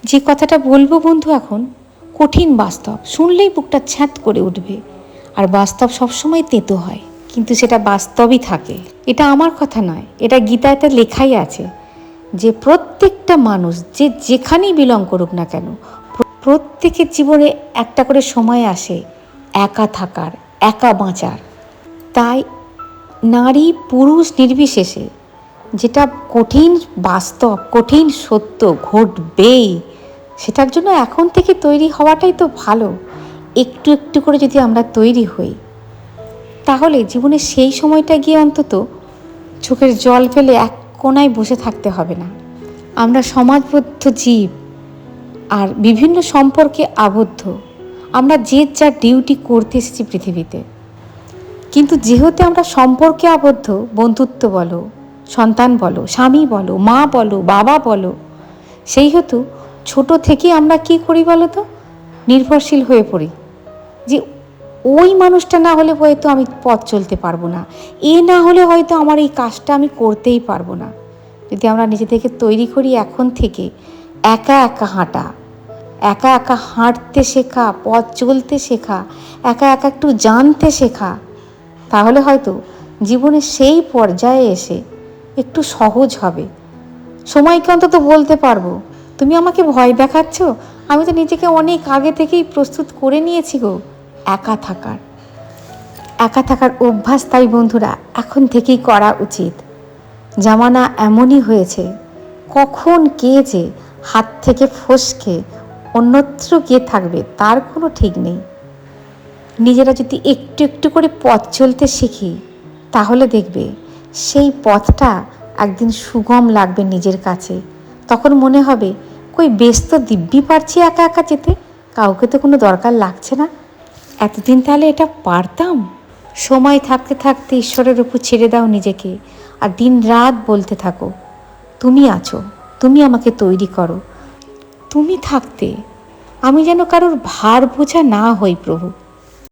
যে কথাটা বলবো বন্ধু এখন কঠিন বাস্তব, শুনলেই বুকটা ছ্যাঁত করে উঠবে। আর বাস্তব সবসময় তেতো হয়, কিন্তু সেটা বাস্তবই থাকে। এটা আমার কথা নয়, এটা গীতাতে লেখাই আছে যে প্রত্যেকটা মানুষ যে যেখানেই বিলং করুক না কেন, প্রত্যেকের জীবনে একটা করে সময় আসে একা থাকার, একা বাঁচার। তাই নারী পুরুষ নির্বিশেষে যেটা কঠিন বাস্তব, কঠিন সত্য ঘটবেই, সেটার জন্য এখন থেকে তৈরি হওয়াটাই তো ভালো। একটু একটু করে যদি আমরা তৈরি হই, তাহলে জীবনে সেই সময়টা গিয়ে অন্তত চোখের জল ফেলে এক কোণায় বসে থাকতে হবে না। আমরা সমাজবদ্ধ জীব আর বিভিন্ন সম্পর্কে আবদ্ধ। আমরা যে যার ডিউটি করতে এসেছি পৃথিবীতে, কিন্তু যেহেতু আমরা সম্পর্কে আবদ্ধ, বন্ধুত্ব বলো, সন্তান বলো, স্বামী বলো, মা বলো, বাবা বলো, সেই হেতু ছোট থেকে আমরা কি করি বলো তো, নির্ভরশীল হয়ে পড়ি যে ওই মানুষটা না হলে হয়তো আমি পথ চলতে পারবো না, এ না হলে হয়তো আমার এই কাজটা আমি করতেই পারবো না। যদি আমরা নিজে থেকে তৈরি করি এখন থেকে একা একা হাঁটা, একা একা হাঁটতে শেখা, পথ চলতে শেখা, একা একা একটু জানতে শেখা, তাহলে হয়তো জীবনে সেই পর্যায়ে এসে একটু সহজ হবে। সময়কে অন্তত বলতে পারবো, তুমি আমাকে ভয় দেখাচ্ছ, আমি তো নিজেকে অনেক আগে থেকেই প্রস্তুত করে নিয়েছি গো একা থাকার। একা থাকার অভ্যাস তাই বন্ধুরা এখন থেকেই করা উচিত। জামানা এমনই হয়েছে, কখন কে যে হাত থেকে ফসকে অন্যত্র গিয়ে থাকবে তার কোনো ঠিক নেই। নিজেরা যদি একটু একটু করে পথ চলতে শিখি, তাহলে দেখবে সেই পথটা একদিন সুগম লাগবে নিজের কাছে। তখন মনে হবে কই বেশ তো দিব্যি পারছি একা একা যেতে, কাউকে তো কোনো দরকার লাগছে না। এতদিন তাহলে এটা পারতাম। সময় থাকতে থাকতে ঈশ্বরের উপর ছেড়ে দাও নিজেকে, আর দিন রাত বলতে থাকো তুমি আছো, তুমি আমাকে তৈরি করো। তুমি থাকতে আমি যেন কারোর ভার বোঝা না হই প্রভু।